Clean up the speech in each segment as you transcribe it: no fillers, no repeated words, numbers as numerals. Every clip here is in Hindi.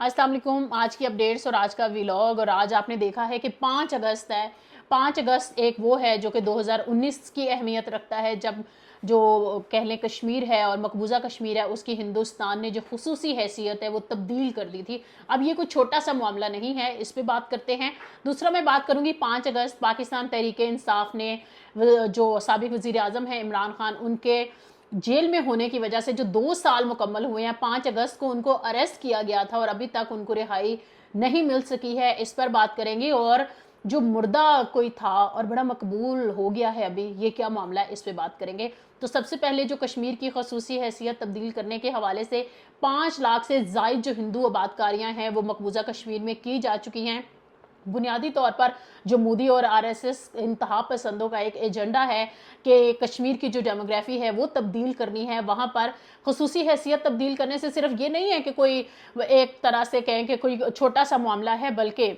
अस्सलाम वालेकुम। आज की अपडेट्स और आज का व्लॉग। और आज आपने देखा है कि 5 अगस्त है। 5 अगस्त एक वो है जो कि 2019 की अहमियत रखता है, जब जो कह लें कश्मीर है और मकबूजा कश्मीर है उसकी हिंदुस्तान ने जो खुसूसी हैसियत है वो तब्दील कर दी थी। अब ये कोई छोटा सा मामला नहीं है, इस पे बात करते हैं। दूसरा मैं बात करूंगी 5 अगस्त पाकिस्तान तहरीक इंसाफ ने जो साबिक वजीर आजम है इमरान खान, उनके जेल में होने की वजह से जो 2 साल मुकम्मल हुए हैं, 5 अगस्त को उनको अरेस्ट किया गया था और अभी तक उनको रिहाई नहीं मिल सकी है, इस पर बात करेंगे। और जो मुर्दा कोई था और बड़ा मकबूल हो गया है अभी, ये क्या मामला है, इस पे बात करेंगे। तो सबसे पहले जो कश्मीर की खसूसी हैसियत तब्दील करने के हवाले से 5 लाख से जायद जो हिंदू आबादकारियां हैं वो मकबूजा कश्मीर में की जा चुकी हैं। बुनियादी तौर पर जो मोदी और आरएसएस इंतहा पसंदों का एक एजेंडा है कि कश्मीर की जो डेमोग्राफी है वो तब्दील करनी है, वहाँ पर खसूसी हैसियत तब्दील करने से सिर्फ ये नहीं है कि कोई एक तरह से कहें कि कोई छोटा सा मामला है, बल्कि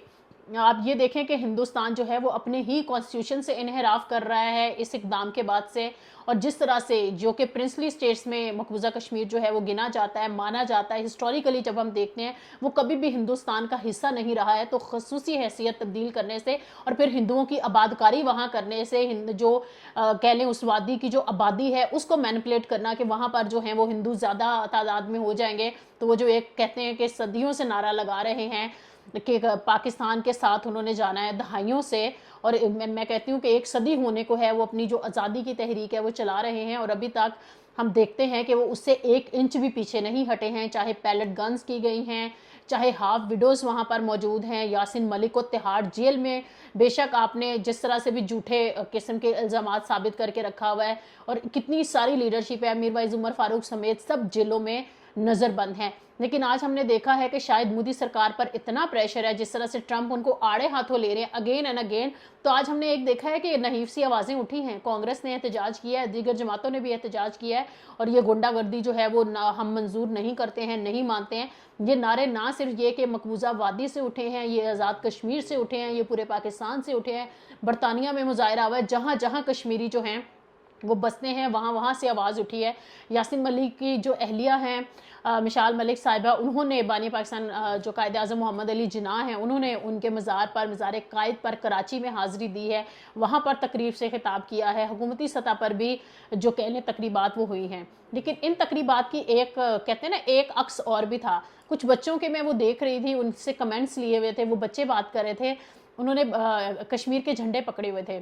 आप ये देखें कि हिंदुस्तान जो है वो अपने ही कॉन्स्टिट्यूशन से इनहराफ कर रहा है इस इकदाम के बाद से। और जिस तरह से जो कि प्रिंसली स्टेट्स में मकबूजा कश्मीर जो है वो गिना जाता है, माना जाता है, हिस्टोरिकली जब हम देखते हैं वो कभी भी हिंदुस्तान का हिस्सा नहीं रहा है, तो खसूसी हैसियत तब्दील करने से और फिर हिंदुओं की आबादकारी वहाँ करने से जो कह लें उस वादी की जो आबादी है उसको मैनिपुलेट करना कि वहाँ पर जो है वो हिंदू ज़्यादा तादाद में हो जाएंगे। तो वो जो एक कहते हैं कि सदियों से नारा लगा रहे हैं कि पाकिस्तान के साथ उन्होंने जाना है दहाइयों से, और मैं कहती हूँ कि एक सदी होने को है वो अपनी जो आज़ादी की तहरीक है वो चला रहे हैं और अभी तक हम देखते हैं कि वो उससे 1 इंच भी पीछे नहीं हटे हैं। चाहे पैलेट गन्स की गई हैं, चाहे हाफ विडोज़ वहाँ पर मौजूद हैं, यासिन मलिक को तिहाड़ जेल में बेशक आपने जिस तरह से भी झूठे किस्म के इल्ज़ाम साबित करके रखा हुआ है, और कितनी सारी लीडरशिप है, मीर वाइज उमर फारूक समेत सब जेलों में नज़रबंद हैं। लेकिन आज हमने देखा है कि शायद मोदी सरकार पर इतना प्रेशर है, जिस तरह से ट्रंप उनको आड़े हाथों ले रहे हैं अगेन एंड अगेन। तो आज हमने एक देखा है कि नहीफ सी आवाज़ें उठी हैं, कांग्रेस ने एहतजाज किया है, दीगर जमातों ने भी एहतजाज किया है, और ये गुंडागर्दी जो है वो हम मंजूर नहीं करते हैं, नहीं मानते हैं। ये नारे ना सिर्फ ये कि मकबूजा वादी से उठे हैं, ये आज़ाद कश्मीर से उठे हैं, ये पूरे पाकिस्तान से उठे हैं, बरतानिया में मुजाहरा हुआ है, जहाँ जहाँ कश्मीरी जो हैं वो बसते हैं वहाँ वहाँ से आवाज़ उठी है। यासिन मलिक की जो अहलिया हैं मिशाल मलिक साहिबा, उन्होंने बानी पाकिस्तान जो कायद आज़म मोहम्मद अली जिन्ना हैं, उन्होंने उनके मज़ार पर, मज़ार कायद पर कराची में हाज़िरी दी है, वहाँ पर तकरीब से खिताब किया है। हुकूमती सतह पर भी जो कह लें तकरीबात वो हुई हैं। लेकिन इन तकरीबात की एक कहते हैं ना एक अक्स और भी था। कुछ बच्चों के मैं वो देख रही थी, उनसे कमेंट्स लिए हुए थे, वो बच्चे बात कर रहे थे, उन्होंने कश्मीर के झंडे पकड़े हुए थे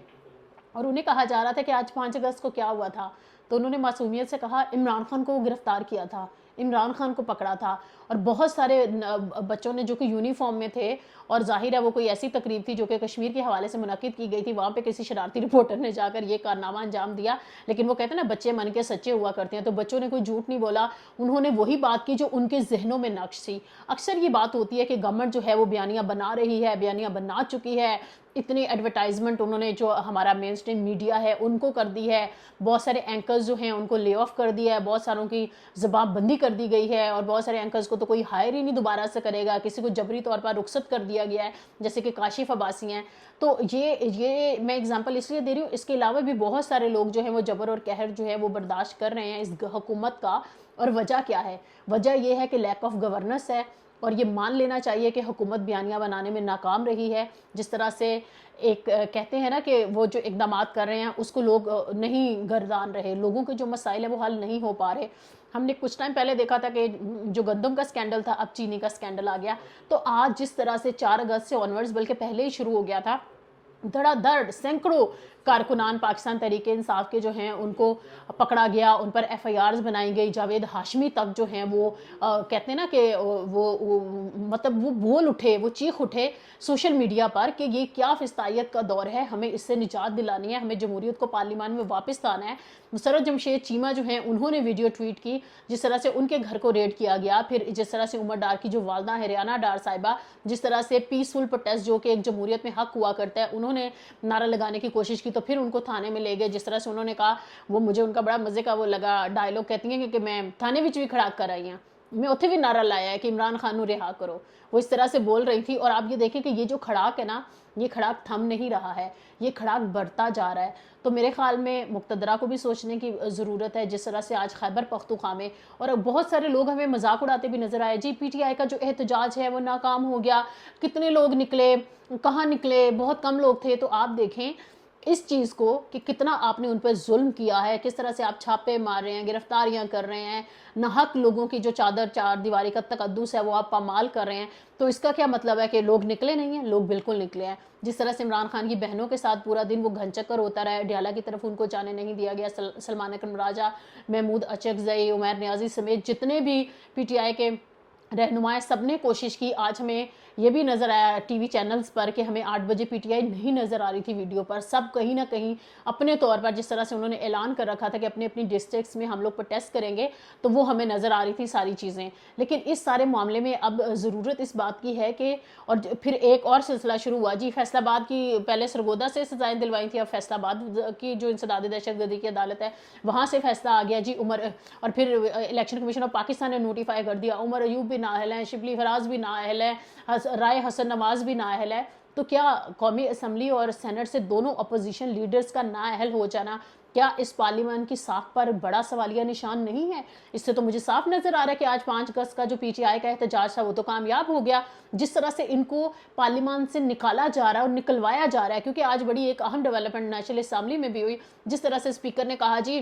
और उन्हें कहा जा रहा था कि आज 5 अगस्त को क्या हुआ था। तो उन्होंने मासूमियत से कहा इमरान खान को गिरफ्तार किया था, इमरान खान को पकड़ा था। और बहुत सारे बच्चों ने जो कि यूनिफॉर्म में थे, और जाहिर है वो कोई ऐसी तकरीब थी जो कि कश्मीर के हवाले से मुनक्किद की गई थी, वहाँ पे किसी शरारती रिपोर्टर ने जाकर ये कारनामा अंजाम दिया। लेकिन वो कहते हैं ना बच्चे मन के सच्चे हुआ करते हैं, तो बच्चों ने कोई झूठ नहीं बोला, उन्होंने वही बात की जो उनके जहनों में नक्श थी। अक्सर ये बात होती है कि गवर्नमेंट जो है वो बयानियाँ बना रही है, बयानियाँ बना चुकी है, इतनी एडवर्टाइजमेंट उन्होंने जो हमारा मेन स्ट्रीम मीडिया है उनको कर दी है, बहुत सारे एंकर्स जो हैं उनको ले ऑफ कर दिया है, बहुत सारों की जबानबंदी कर दी गई है, और बहुत सारे एंकर्स को तो कोई हायर ही नहीं दोबारा से करेगा, किसी को जबरी तौर पर रुखसत कर दिया गया है, जैसे कि काशिफ अब्बासी हैं। तो ये मैं एग्जांपल इसलिए दे रही हूँ, इसके अलावा भी बहुत सारे लोग जो हैं वो जबर और कहर जो है वो बर्दाश्त कर रहे हैं इस हुकूमत का। और वजह क्या है? वजह यह है कि लैक ऑफ गवर्नेंस है, और ये मान लेना चाहिए कि हुकूमत बयानियाँ बनाने में नाकाम रही है। जिस तरह से एक कहते हैं ना कि वो जो इकदाम कर रहे हैं उसको लोग नहीं गर्दान रहे, लोगों के जो मसाइल है वो हल नहीं हो पा रहे। हमने कुछ टाइम पहले देखा था कि जो गंदम का स्कैंडल था, अब चीनी का स्कैंडल आ गया। तो आज जिस तरह से 4 अगस्त से ऑनवर्ड्स, बल्कि पहले ही शुरू हो गया था, धड़ाधड़ सैकड़ों कारकुनान पाकिस्तान तहरीक इंसाफ के जो हैं उनको पकड़ा गया, उन पर एफआईआर्स बनाई गई। जावेद हाशमी तक जो हैं वो कहते हैं ना कि वो मतलब वो बोल उठे, वो चीख उठे सोशल मीडिया पर कि ये क्या फिस्तायत का दौर है, हमें इससे निजात दिलानी है, हमें जमहूरियत को पार्लियामान में वापस लाना है। मुसर्रत जमशेद चीमा जो हैं उन्होंने वीडियो ट्वीट की जिस तरह से उनके घर को रेड किया गया, फिर जिस तरह से उमर डार की जो वालदा है रियाना डार साहिबा, जिस तरह से पीसफुल प्रोटेस्ट जो कि एक जमहूरियत में हक हुआ करता है, उन्होंने नारा लगाने की कोशिश की, तो फिर उनको थाने में ले गए। जिस तरह से उन्होंने कहा, वो मुझे उनका बड़ा मजे का वो लगा डायलॉग, कहती हैं कि मैं थाने विच भी खड़ा कर आई हूँ। मैं उत्थे भी नारा लाया है कि इमरान खान को रिहा करो, वो इस तरह से बोल रही थी। और आप ये देखें कि ये जो खड़ाक है ना, ये खड़ाक थम नहीं रहा है, ये खड़ाक बढ़ता जा रहा है। तो मेरे ख्याल में मुक़तदरा को भी सोचने की ज़रूरत है। जिस तरह से आज खैबर पख्तूनख्वा में, और बहुत सारे लोग हमें मजाक उड़ाते भी नज़र आए, जी पीटीआई का जो एहतजाज है वो नाकाम हो गया, कितने लोग निकले, कहाँ निकले, बहुत कम लोग थे। तो आप देखें इस चीज़ को कि कितना आपने उन पर जुल्म किया है, किस तरह से आप छापे मार रहे हैं, गिरफ्तारियां कर रहे हैं, नाहक लोगों की जो चार दीवारी का तकद्दुस है वो आप पामाल कर रहे हैं। तो इसका क्या मतलब है कि लोग निकले नहीं हैं? लोग बिल्कुल निकले हैं। जिस तरह से इमरान खान की बहनों के साथ पूरा दिन वो घनचक्कर होता रहा, डियाला की तरफ उनको जाने नहीं दिया गया, सलमान अकरम राजा, महमूद अचकजई, उमैर नियाजी समेत जितने भी पीटीआई के रहनुमाएं, सब ने कोशिश की। आज हमें ये भी नज़र आया टीवी चैनल्स पर कि हमें 8 बजे पीटीआई नहीं नज़र आ रही थी वीडियो पर। सब कहीं ना कहीं अपने तौर पर, जिस तरह से उन्होंने ऐलान कर रखा था कि अपनी अपनी डिस्ट्रिक्ट्स में हम लोग प्रोटेस्ट करेंगे, तो वो हमें नज़र आ रही थी सारी चीज़ें। लेकिन इस सारे मामले में अब ज़रूरत इस बात की है कि, और फिर एक और सिलसिला शुरू हुआ जी, फैसलाबाद की पहले सरगोदा से सजाएं दिलवाई थी, अब फैसलाबाद की जो इंसदाद दहशतगर्दी की अदालत है वहाँ से फैसला आ गया जी। उमर, और फिर इलेक्शन कमीशन ऑफ पाकिस्तान ने नोटिफाई कर दिया उमर अयूब भी नाअहल है, शिबली फराज भी नाअहल है, राय हसन नवाज भी नाअहल है। तो क्या कौमी असम्बली और सेनेट से दोनों अपोजिशन लीडर्स का नाअहल हो जाना, क्या इस पार्लियामेंट की साख पर बड़ा सवालिया निशान नहीं है? इससे तो मुझे साफ नजर आ रहा है कि आज 5 अगस्त का जो पीटीआई का एहतजाज था वो तो कामयाब हो गया। जिस तरह से इनको पार्लियामेंट से निकाला जा रहा है और निकलवाया जा रहा है, क्योंकि आज बड़ी एक अहम डेवलपमेंट नेशनल असम्बली में भी हुई। जिस तरह से स्पीकर ने कहा जी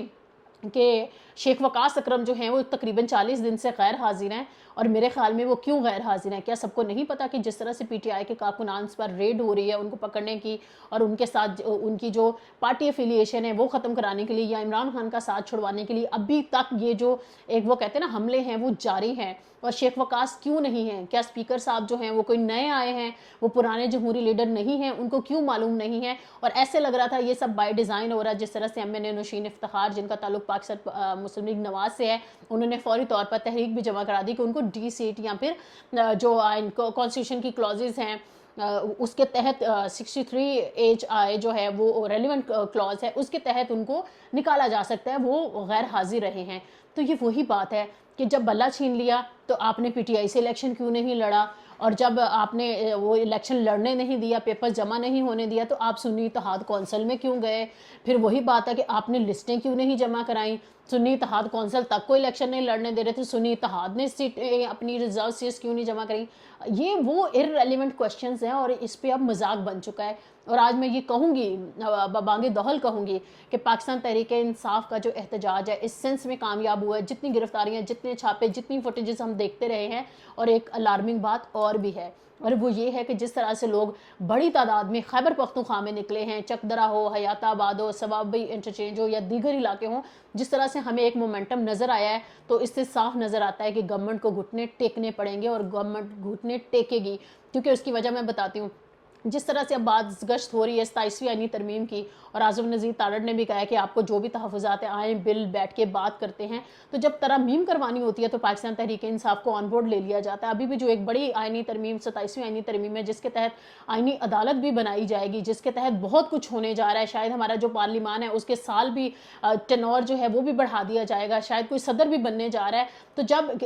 कि शेख वकास अकरम जो हैं वो तकरीबन 40 दिन से गैर हाजिर हैं। और मेरे ख्याल में वो क्यों गैर हाजिर हैं, क्या सबको नहीं पता कि जिस तरह से पीटीआई के कारकुनान पर रेड हो रही है उनको पकड़ने की, और उनके साथ उनकी जो पार्टी एफिलिएशन है वो ख़त्म कराने के लिए, या इमरान खान का साथ छुड़वाने के लिए अभी तक ये जो एक वो कहते हैं ना हमले हैं वो जारी हैं। और शेख वकास क्यों नहीं हैं? क्या स्पीकर साहब जो हैं वो कोई नए आए हैं, वो पुराने जमहूरी लीडर नहीं हैं, उनको क्यों मालूम नहीं है? और ऐसे लग रहा था ये सब बाय डिज़ाइन हो रहा है। जिस तरह से एमएनए नौशीन इफ्तिखार, जिनका ताल्लुक पाकिस्तान मुस्लिम लीग नवाज से है, उन्होंने फौरी तौर पर तहरीक भी जमा करा दी कि उनको डी सीट या फिर जो कॉन्स्टिट्यूशन की क्लॉजेज हैं उसके तहत 63 एज आए जो है वो रेलिवेंट क्लॉज है, उसके तहत उनको निकाला जा सकता है, वो गैर हाजिर रहे हैं। तो ये वही बात है कि जब बल्ला छीन लिया तो आपने पीटीआई से इलेक्शन क्यों नहीं लड़ा, और जब आपने वो इलेक्शन लड़ने नहीं दिया, पेपर जमा नहीं होने दिया, तो आप सुन्नी इत्तेहाद कौंसिल में क्यों गए? फिर वही बात है कि आपने लिस्टें क्यों नहीं जमा कराई? सुन्नी इत्तेहाद कौंसिल तक को इलेक्शन नहीं लड़ने दे रहे थे, सुन्नी इत्तेहाद ने सीट अपनी रिजर्व सीट्स क्यों नहीं जमा करी? ये वो इररेलेवेंट क्वेश्चंस हैं और इस पे अब मजाक बन चुका है। और आज मैं ये कहूँगी, बांगे दहल कहूँगी कि पाकिस्तान तहरीक इंसाफ का जो एहतजाज है इस सेंस में कामयाब हुआ है। जितनी गिरफ्तारियाँ, जितने छापे, जितनी फुटेजेस हम देखते रहे हैं, और एक अलार्मिंग बात और भी है, और वो ये है कि जिस तरह से लोग बड़ी तादाद में खैबर पख्तूनख्वा में निकले हैं, चकदरा हो, हयाताबाद हो, सवाबी इंटरचेंज हो या दीगर इलाके हों, जिस तरह से हमें एक मोमेंटम नज़र आया है, तो इससे साफ नज़र आता है कि गवर्नमेंट को घुटने टेकने पड़ेंगे और गवर्नमेंट घुटने टेकेगी। क्योंकि उसकी वजह मैं बताती हूँ। जिस तरह से अब बात गश्त हो रही है 27वीं आईनी तरमीम की, और आज़म नज़ीर तारड़ ने भी कहा है कि आपको जो भी तहफ़्फ़ुज़ात आए बिल बैठ के बात करते हैं, तो जब तरमीम करवानी होती है तो पाकिस्तान तहरीक इंसाफ को ऑन बोर्ड ले लिया जाता है। अभी भी जो एक बड़ी आईनी तरमीम 27वीं आईनी तरमीम है, जिसके तहत आईनी अदालत भी बनाई जाएगी, जिसके तहत बहुत कुछ होने जा रहा है। शायद हमारा जो पार्लिमान है उसके साल भी टेनोर जो है वो भी बढ़ा दिया जाएगा, शायद कोई सदर भी बनने जा रहा है। तो जब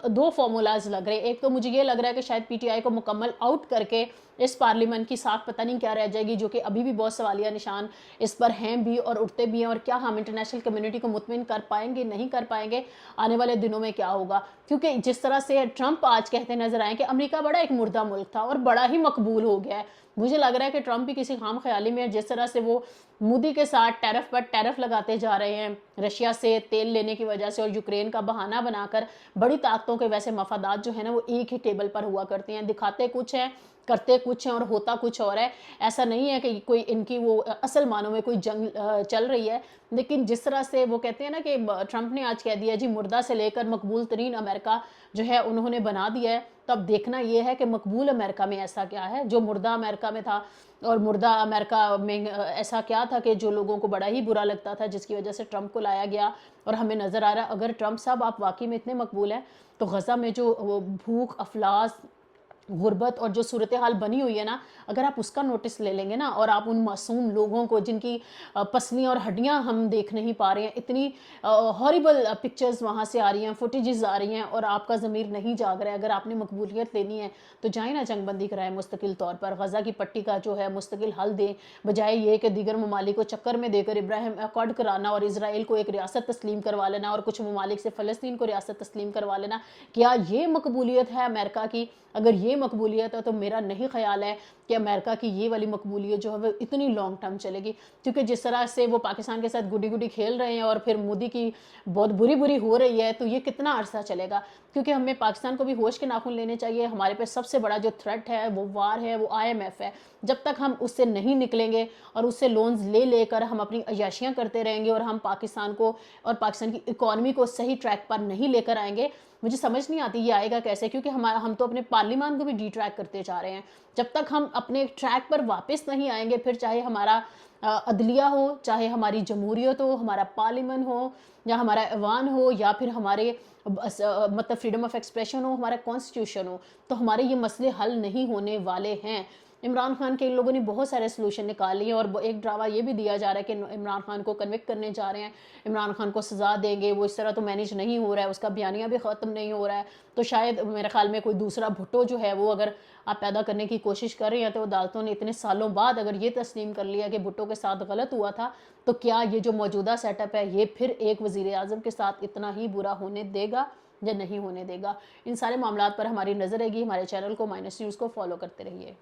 दो फार्मूलाज लग रहे हैं, एक तो मुझे ये लग रहा है कि शायद पीटीआई को मुकम्मल आउट करके इस पार्लियामेंट की साख पता नहीं क्या रह जाएगी, जो कि अभी भी बहुत सवालिया निशान इस पर हैं भी और उठते भी हैं। और क्या हम इंटरनेशनल कम्युनिटी को मुतमिन कर पाएंगे, नहीं कर पाएंगे, आने वाले दिनों में क्या होगा? क्योंकि जिस तरह से ट्रंप आज कहते नजर आए कि अमेरिका बड़ा एक मुर्दा मुल्क था और बड़ा ही मकबूल हो गया है, मुझे लग रहा है कि ट्रंप भी किसी खाम ख्याली में है। जिस तरह से वो मोदी के साथ टैरिफ पर टैरिफ लगाते जा रहे हैं रशिया से तेल लेने की वजह से, और यूक्रेन का बहाना बनाकर बड़ी ताकतों के वैसे मफादात जो है ना वो एक ही टेबल पर हुआ करते हैं, दिखाते कुछ हैं, करते कुछ हैं और होता कुछ और है। ऐसा नहीं है कि कोई इनकी वो असल मानों में कोई जंग चल रही है। लेकिन जिस तरह से वो कहते हैं ना कि ट्रंप ने आज कह दिया जी मुर्दा से लेकर मकबूल तरीन अमेरिका जो है उन्होंने बना दिया है, तो अब देखना ये है कि मकबूल अमेरिका में ऐसा क्या है जो मुर्दा अमेरिका में था। और मुर्दा अमेरिका में ऐसा क्या था कि जो लोगों को बड़ा ही बुरा लगता था, जिसकी वजह से ट्रंप को लाया गया। और हमें नज़र आ रहा है अगर ट्रंप साहब आप वाकई में इतने मकबूल हैं तो गज़ा में जो वो भूख, अफलास गुर्बत और जो सूरत हाल बनी हुई है ना, अगर आप उसका नोटिस ले लेंगे ना, और आप उन मासूम लोगों को जिनकी पसलियाँ और हड्डियाँ हम देख नहीं पा रहे हैं, इतनी हॉरिबल पिक्चर्स वहाँ से आ रही हैं, फुटेजेस आ रही हैं, और आपका ज़मीर नहीं जाग रहा है, अगर आपने मकबूलियत लेनी है तो जाए ना जंगबंदी कराएं मुस्तकिल तौर पर, गज़ा की पट्टी का जो है मुस्तकिल हल दें, बजाय ये कि दीगर ममालिक को चक्कर में देकर इब्राहिम अकॉर्ड कराना और इसराइल को एक रियासत तस्लीम करवा लेना और कुछ ममालिक से फ़लस्तीन को रियासत तस्लीम करवा लेना। क्या ये मकबूलियत है अमेरिका की? अगर ये मकबूलियत है तो मेरा नहीं ख्याल है कि अमेरिका की ये वाली मकबूलियत जो है वो इतनी लॉन्ग टर्म चलेगी, क्योंकि जिस तरह से वो पाकिस्तान के साथ गुडी गुडी खेल रहे हैं और फिर मोदी की बहुत बुरी बुरी हो रही है, तो ये कितना अरसा चलेगा? क्योंकि हमें पाकिस्तान को भी होश के नाखून लेने चाहिए। हमारे पे सबसे बड़ा जो थ्रेट है वो वार है, वो IMF है। जब तक हम उससे नहीं निकलेंगे और उससे लोन्स ले लेकर हम अपनी अयाशियाँ करते रहेंगे और हम पाकिस्तान को और पाकिस्तान की इकॉनमी को सही ट्रैक पर नहीं लेकर आएंगे, मुझे समझ नहीं आती ये आएगा कैसे, क्योंकि हम तो अपने पार्लियामान को भी डिट्रैक करते जा रहे हैं। जब तक हम अपने ट्रैक पर वापस नहीं आएंगे, फिर चाहे हमारा अदलिया हो, चाहे हमारी जमहूरियत हो, हमारा पार्लियामेंट हो, या हमारा ऐवान हो, या फिर हमारे मतलब फ्रीडम ऑफ एक्सप्रेशन हो, हमारा कॉन्स्टिट्यूशन हो, तो हमारे ये मसले हल नहीं होने वाले हैं। इमरान खान के इन लोगों ने बहुत सारे सोल्यूशन निकाल लिए, और एक ड्रामा ये भी दिया जा रहा है कि इमरान खान को कन्विक्ट करने जा रहे हैं, इमरान खान को सज़ा देंगे, वो इस तरह तो मैनेज नहीं हो रहा है, उसका बयानिया भी ख़त्म नहीं हो रहा है। तो शायद मेरे ख्याल में कोई दूसरा भुट्टो जो है वो अगर आप पैदा करने की कोशिश कर रहे हैं, तो अदालतों ने इतने सालों बाद अगर ये तस्लीम कर लिया कि भुट्टो के साथ गलत हुआ था, तो क्या ये जो मौजूदा सेटअप है ये फिर एक वज़ीर आज़म के साथ इतना ही बुरा होने देगा या नहीं होने देगा? इन सारे मामलात पर हमारी नज़र रहेगी। हमारे चैनल को माइनस न्यूज़ को फॉलो करते रहिए।